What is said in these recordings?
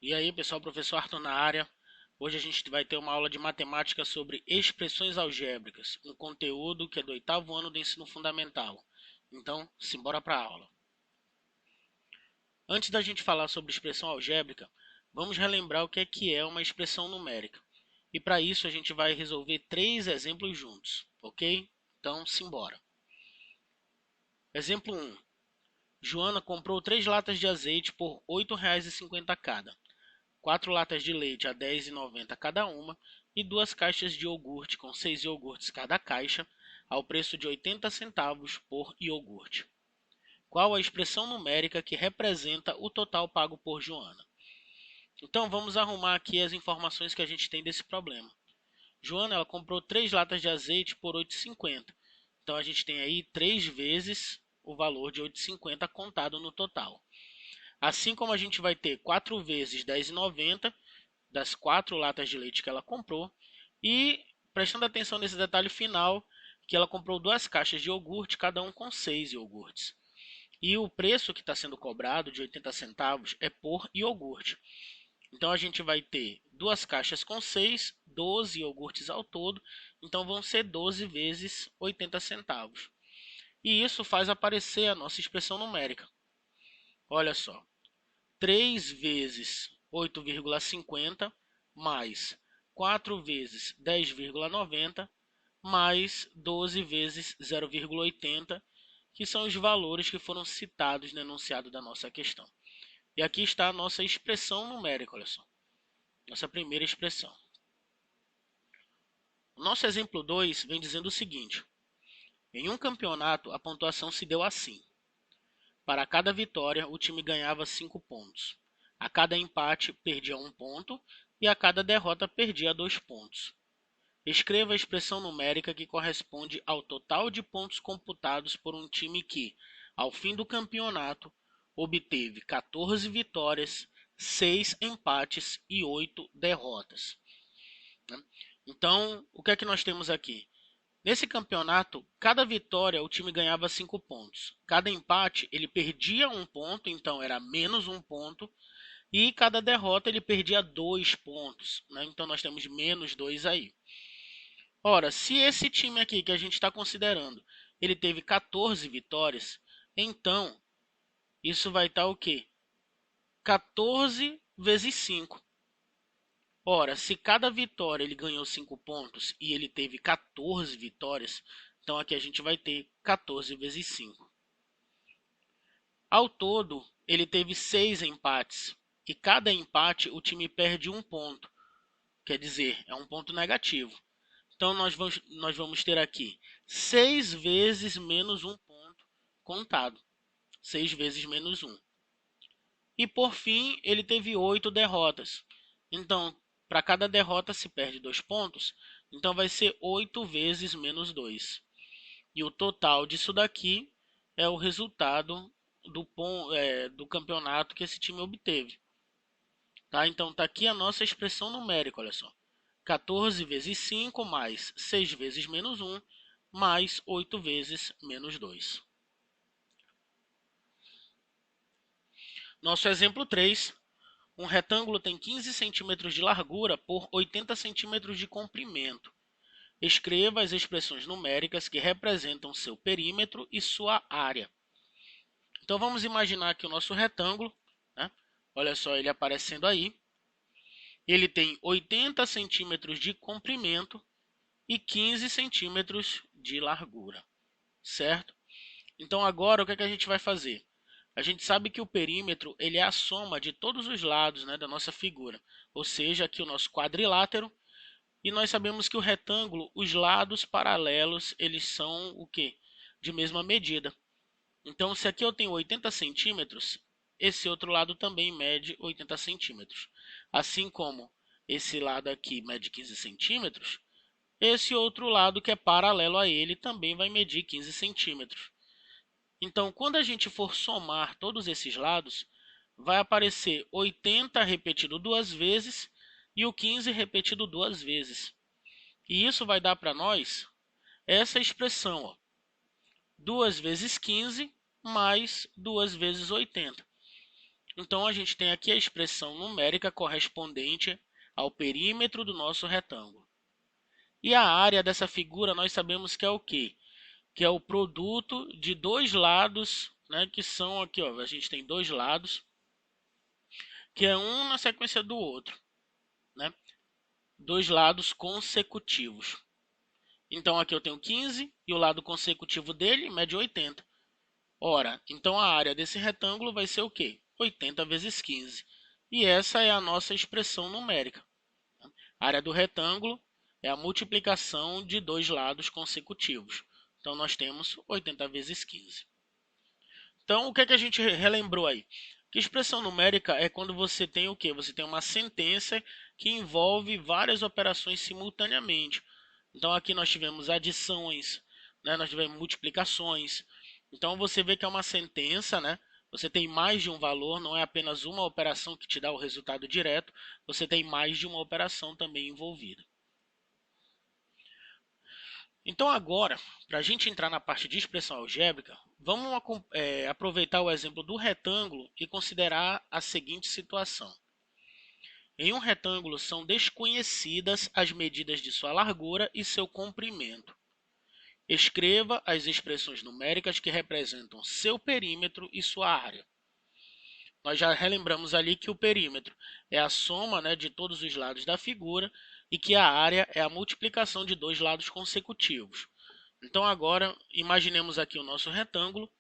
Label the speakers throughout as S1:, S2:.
S1: E aí, pessoal, professor Arthur na área. Hoje a gente vai ter uma aula de matemática sobre expressões algébricas, um conteúdo que é do 8º ano do ensino fundamental. Então, simbora para a aula. Antes da gente falar sobre expressão algébrica, vamos relembrar o que é uma expressão numérica. E para isso a gente vai resolver 3 exemplos juntos, ok? Então, simbora. Exemplo 1. Joana comprou 3 latas de azeite por R$ 8,50 cada. 4 latas de leite a R$ 10,90 cada uma e 2 caixas de iogurte com 6 iogurtes cada caixa, ao preço de 80 centavos por iogurte. Qual a expressão numérica que representa o total pago por Joana? Então vamos arrumar aqui as informações que a gente tem desse problema. Joana ela comprou 3 latas de azeite por R$ 8,50. Então a gente tem aí 3 vezes o valor de R$ 8,50 contado no total. Assim como a gente vai ter 4 vezes R$ 10,90 das 4 latas de leite que ela comprou. E prestando atenção nesse detalhe final, que ela comprou 2 caixas de iogurte, cada um com 6 iogurtes. E o preço que está sendo cobrado, de 80 centavos, é por iogurte. Então a gente vai ter 2 caixas com 6, 12 iogurtes ao todo. Então vão ser 12 vezes 80 centavos. E isso faz aparecer a nossa expressão numérica. Olha só. 3 vezes 8,50 mais 4 vezes 10,90 mais 12 vezes 0,80, que são os valores que foram citados no enunciado da nossa questão. E aqui está a nossa expressão numérica, olha só. Nossa primeira expressão. O nosso exemplo 2 vem dizendo o seguinte. Em um campeonato, a pontuação se deu assim. Para cada vitória, o time ganhava 5 pontos. A cada empate, perdia 1 ponto e a cada derrota, perdia 2 pontos. Escreva a expressão numérica que corresponde ao total de pontos computados por um time que, ao fim do campeonato, obteve 14 vitórias, 6 empates e 8 derrotas. Então, o que é que nós temos aqui? Nesse campeonato, cada vitória o time ganhava 5 pontos. Cada empate ele perdia 1 ponto, então era menos 1 ponto. E cada derrota ele perdia 2 pontos. Né? Então nós temos menos 2 aí. Ora, se esse time aqui que a gente está considerando, ele teve 14 vitórias, então isso vai estar o quê? 14 vezes 5. Ora, se cada vitória ele ganhou 5 pontos e ele teve 14 vitórias, então aqui a gente vai ter 14 vezes 5. Ao todo, ele teve 6 empates. E cada empate o time perde 1 ponto. Quer dizer, é um ponto negativo. Então nós vamos ter aqui 6 vezes menos 1 ponto contado. 6 vezes menos 1. E por fim, ele teve 8 derrotas. Então, para cada derrota se perde 2 pontos, então vai ser 8 vezes menos 2. E o total disso daqui é o resultado do campeonato que esse time obteve. Tá? Então, está aqui a nossa expressão numérica, olha só. 14 vezes 5 mais 6 vezes menos 1 mais 8 vezes menos 2. Nosso exemplo 3. Um retângulo tem 15 centímetros de largura por 80 centímetros de comprimento. Escreva as expressões numéricas que representam seu perímetro e sua área. Então vamos imaginar aqui o nosso retângulo. Né? Olha só ele aparecendo aí. Ele tem 80 centímetros de comprimento e 15 centímetros de largura. Certo? Então agora o que a gente vai fazer? A gente sabe que o perímetro ele é a soma de todos os lados, né, da nossa figura. Ou seja, aqui o nosso quadrilátero. E nós sabemos que o retângulo, os lados paralelos, eles são o quê? De mesma medida. Então, se aqui eu tenho 80 centímetros, esse outro lado também mede 80 centímetros. Assim como esse lado aqui mede 15 centímetros, esse outro lado que é paralelo a ele também vai medir 15 centímetros. Então, quando a gente for somar todos esses lados, vai aparecer 80 repetido 2 vezes e o 15 repetido 2 vezes. E isso vai dar para nós essa expressão, ó, 2 vezes 15 mais 2 vezes 80. Então, a gente tem aqui a expressão numérica correspondente ao perímetro do nosso retângulo. E a área dessa figura nós sabemos que é o quê? Que é o produto de dois lados, né, que são aqui, ó, a gente tem dois lados, que é um na sequência do outro, né? Dois lados consecutivos. Então aqui eu tenho 15 e o lado consecutivo dele mede 80. Ora, então a área desse retângulo vai ser o quê? 80 vezes 15. E essa é a nossa expressão numérica. A área do retângulo é a multiplicação de dois lados consecutivos. Então nós temos 80 vezes 15. Então, o que é que a gente relembrou aí? Que expressão numérica é quando você tem o quê? Você tem uma sentença que envolve várias operações simultaneamente. Então, aqui nós tivemos adições, né? Nós tivemos multiplicações. Então, você vê que é uma sentença, né? Você tem mais de um valor, não é apenas uma operação que te dá o resultado direto, você tem mais de uma operação também envolvida. Então agora, para a gente entrar na parte de expressão algébrica, vamos aproveitar o exemplo do retângulo e considerar a seguinte situação. Em um retângulo são desconhecidas as medidas de sua largura e seu comprimento. Escreva as expressões numéricas que representam seu perímetro e sua área. Nós já relembramos ali que o perímetro é a soma, né, de todos os lados da figura e que a área é a multiplicação de dois lados consecutivos. Então agora imaginemos aqui o nosso retângulo,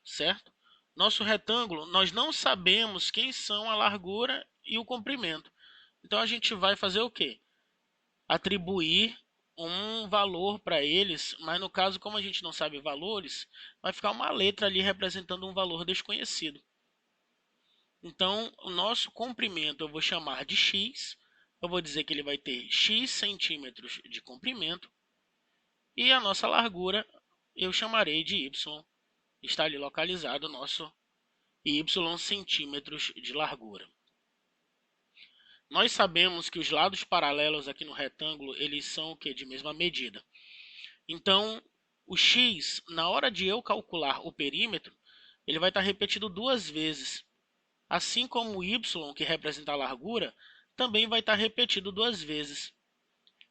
S1: certo? Nosso retângulo, nós não sabemos quem são a largura e o comprimento. Então a gente vai fazer o quê? Atribuir um valor para eles, mas no caso, como a gente não sabe valores, vai ficar uma letra ali representando um valor desconhecido. Então, o nosso comprimento eu vou chamar de x, eu vou dizer que ele vai ter x centímetros de comprimento, e a nossa largura eu chamarei de y, está ali localizado o nosso y centímetros de largura. Nós sabemos que os lados paralelos aqui no retângulo, eles são o que? De mesma medida. Então, o x, na hora de eu calcular o perímetro, ele vai estar repetido duas vezes. Assim como o y, que representa a largura, também vai estar repetido duas vezes.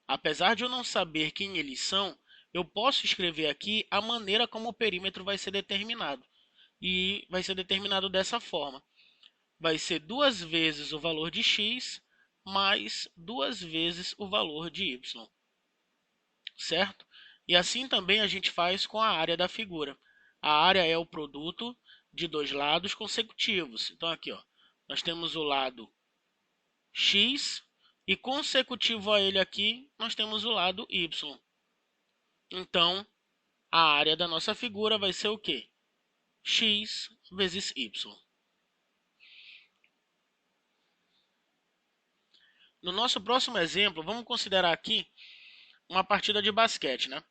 S1: Apesar de eu não saber quem eles são, eu posso escrever aqui a maneira como o perímetro vai ser determinado. E vai ser determinado dessa forma. Vai ser duas vezes o valor de x mais duas vezes o valor de y. Certo? E assim também a gente faz com a área da figura. A área é o produto de dois lados consecutivos. Então aqui, ó, nós temos o lado x e consecutivo a ele aqui nós temos o lado y. Então a área da nossa figura vai ser o quê? X vezes y. No nosso próximo exemplo, vamos considerar aqui uma partida de basquete, né?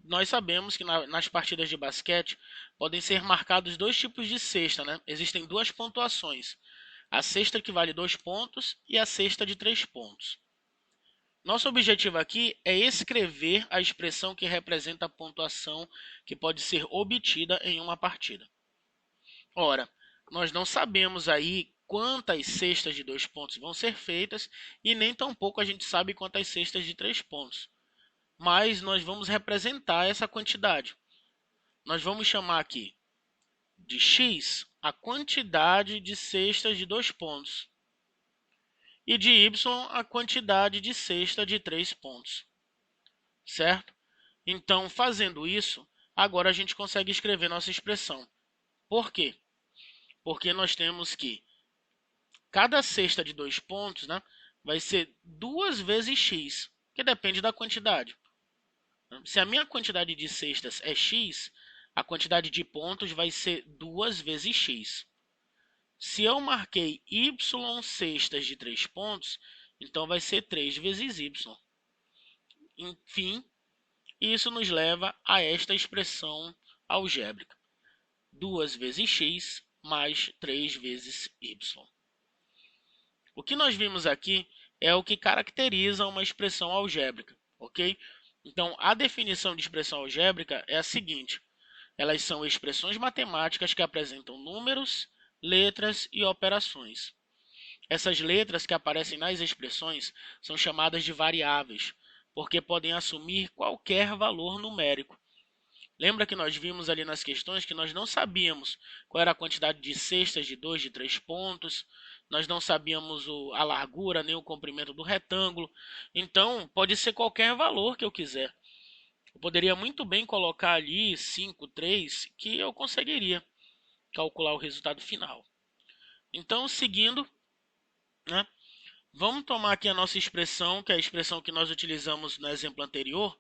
S1: Nós sabemos que nas partidas de basquete podem ser marcados dois tipos de cesta, né? Existem duas pontuações. A cesta que vale 2 pontos e a cesta de 3 pontos. Nosso objetivo aqui é escrever a expressão que representa a pontuação que pode ser obtida em uma partida. Ora, nós não sabemos aí quantas cestas de 2 pontos vão ser feitas e nem tampouco a gente sabe quantas cestas de 3 pontos. Mas nós vamos representar essa quantidade. Nós vamos chamar aqui de x a quantidade de cestas de 2 pontos e de y a quantidade de cesta de 3 pontos. Certo? Então, fazendo isso, agora a gente consegue escrever nossa expressão. Por quê? Porque nós temos que cada cesta de 2 pontos, né, vai ser 2 vezes x, que depende da quantidade. Se a minha quantidade de cestas é x, a quantidade de pontos vai ser 2 vezes x. Se eu marquei y cestas de 3 pontos, então vai ser 3 vezes y. Enfim, isso nos leva a esta expressão algébrica. 2 vezes x mais 3 vezes y. O que nós vimos aqui é o que caracteriza uma expressão algébrica, ok? Então, a definição de expressão algébrica é a seguinte. Elas são expressões matemáticas que apresentam números, letras e operações. Essas letras que aparecem nas expressões são chamadas de variáveis, porque podem assumir qualquer valor numérico. Lembra que nós vimos ali nas questões que nós não sabíamos qual era a quantidade de cestas de 2, de 3 pontos, nós não sabíamos a largura nem o comprimento do retângulo, então pode ser qualquer valor que eu quiser. Eu poderia muito bem colocar ali 5, 3, que eu conseguiria calcular o resultado final. Então, seguindo, né, vamos tomar aqui a nossa expressão, que é a expressão que nós utilizamos no exemplo anterior,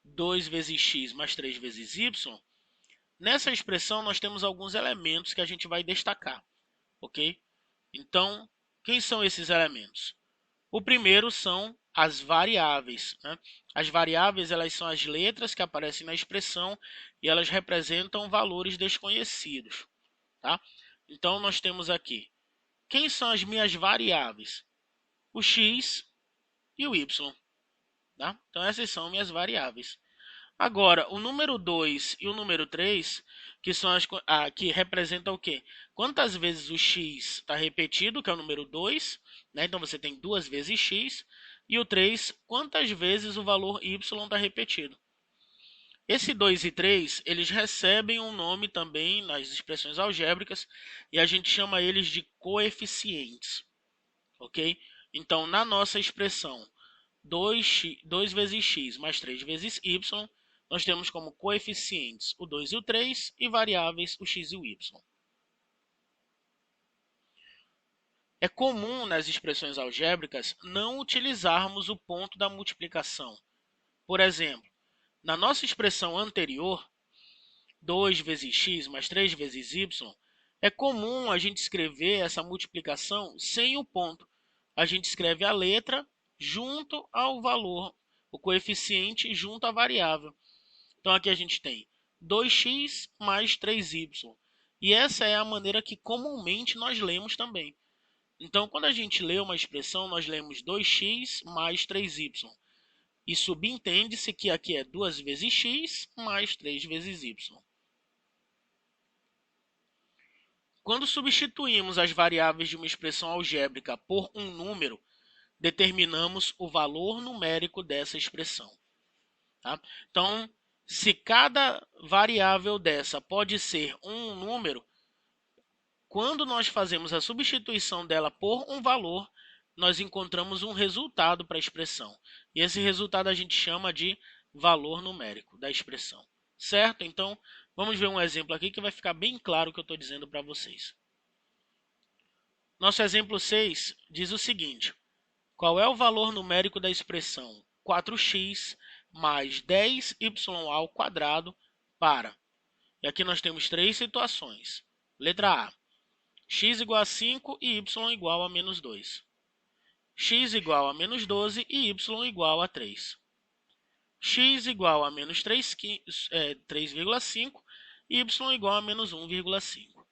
S1: 2 vezes x mais 3 vezes y. Nessa expressão, nós temos alguns elementos que a gente vai destacar, ok? Então, quem são esses elementos? O primeiro são as variáveis, né? As variáveis, elas são as letras que aparecem na expressão e elas representam valores desconhecidos, tá? Então, nós temos aqui, quem são as minhas variáveis? O x e o y, tá? Então, essas são minhas variáveis. Agora, o número 2 e o número 3, que são que representam o quê? Quantas vezes o x está repetido, que é o número 2, né? Então você tem 2 vezes x, e o 3, quantas vezes o valor y está repetido. Esse 2 e 3, eles recebem um nome também nas expressões algébricas, e a gente chama eles de coeficientes, ok? Então, na nossa expressão 2 vezes x mais 3 vezes y, nós temos como coeficientes o 2 e o 3 e variáveis o x e o y. É comum nas expressões algébricas não utilizarmos o ponto da multiplicação. Por exemplo, na nossa expressão anterior, 2 vezes x mais 3 vezes y, é comum a gente escrever essa multiplicação sem o ponto. A gente escreve a letra junto ao valor, o coeficiente junto à variável. Então, aqui a gente tem 2x mais 3y. E essa é a maneira que comumente nós lemos também. Então, quando a gente lê uma expressão, nós lemos 2x mais 3y. E subentende-se que aqui é 2 vezes x mais 3 vezes y. Quando substituímos as variáveis de uma expressão algébrica por um número, determinamos o valor numérico dessa expressão. Tá? Então, se cada variável dessa pode ser um número, quando nós fazemos a substituição dela por um valor, nós encontramos um resultado para a expressão. E esse resultado a gente chama de valor numérico da expressão. Certo? Então, vamos ver um exemplo aqui que vai ficar bem claro o que eu estou dizendo para vocês. Nosso exemplo 6 diz o seguinte: qual é o valor numérico da expressão 4x mais 10y ao quadrado para... E aqui nós temos três situações. Letra A, x igual a 5 e y igual a menos 2. X igual a menos 12 e y igual a 3. X igual a menos 3,5 e y igual a menos 1,5.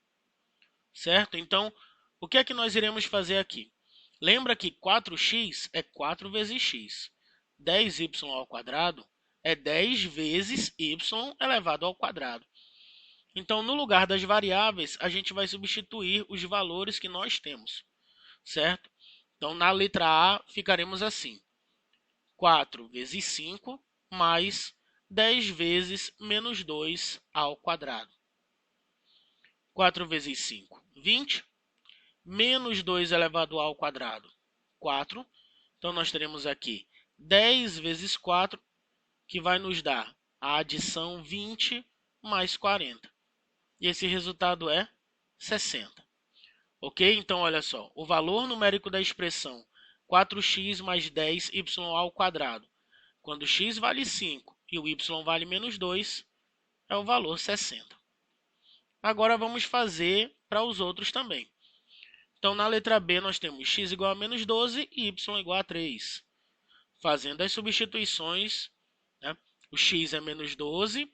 S1: Certo? Então, o que é que nós iremos fazer aqui? Lembra que 4x é 4 vezes x. 10y ao quadrado é 10 vezes y elevado ao quadrado. Então, no lugar das variáveis, a gente vai substituir os valores que nós temos, certo? Então, na letra A, ficaremos assim: 4 vezes 5 mais 10 vezes menos 2 ao quadrado. 4 vezes 5, 20. Menos 2 elevado ao quadrado, 4. Então, nós teremos aqui 10 vezes 4, que vai nos dar a adição 20 mais 40. E esse resultado é 60. Ok? Então, olha só. O valor numérico da expressão 4x mais 10y ao quadrado, quando x vale 5 e o y vale menos 2, é o valor 60. Agora, vamos fazer para os outros também. Então, na letra B, nós temos x igual a menos 12 e y igual a 3. Fazendo as substituições, né, o x é menos 12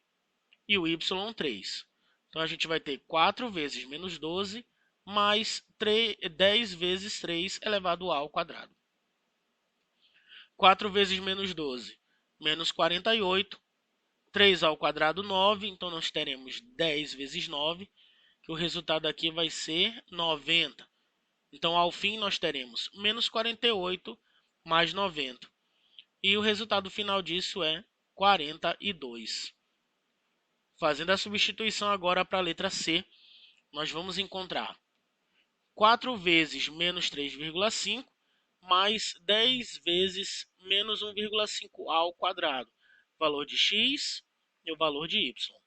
S1: e o y 3. Então, a gente vai ter 4 vezes menos 12 mais 10 vezes 3 elevado ao quadrado. 4 vezes menos 12, menos 48. 3 ao quadrado, 9. Então, nós teremos 10 vezes 9, que o resultado aqui vai ser 90. Então, ao fim, nós teremos menos 48 mais 90. E o resultado final disso é 42. Fazendo a substituição agora para a letra C, nós vamos encontrar 4 vezes menos 3,5 mais 10 vezes menos 1,5 ao quadrado. Valor de x e o valor de y.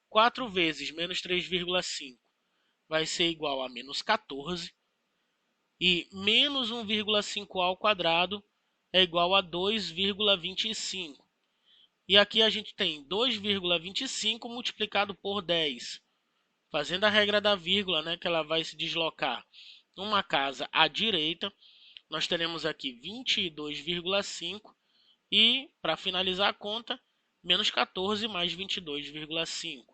S1: 4 vezes menos 3,5 vai ser igual a menos 14. E menos 1,5 ao quadrado é igual a 2,25. E aqui a gente tem 2,25 multiplicado por 10. Fazendo a regra da vírgula, né, que ela vai se deslocar uma casa à direita, nós teremos aqui 22,5 e, para finalizar a conta, menos 14 mais 22,5,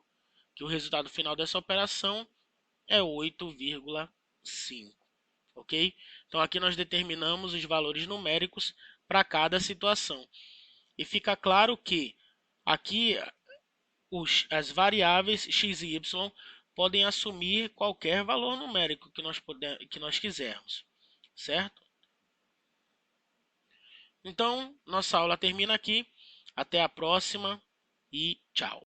S1: que o resultado final dessa operação é 8,5, ok? Então aqui nós determinamos os valores numéricos para cada situação. E fica claro que aqui as variáveis x e y podem assumir qualquer valor numérico que nós quisermos, certo? Então, nossa aula termina aqui. Até a próxima e tchau!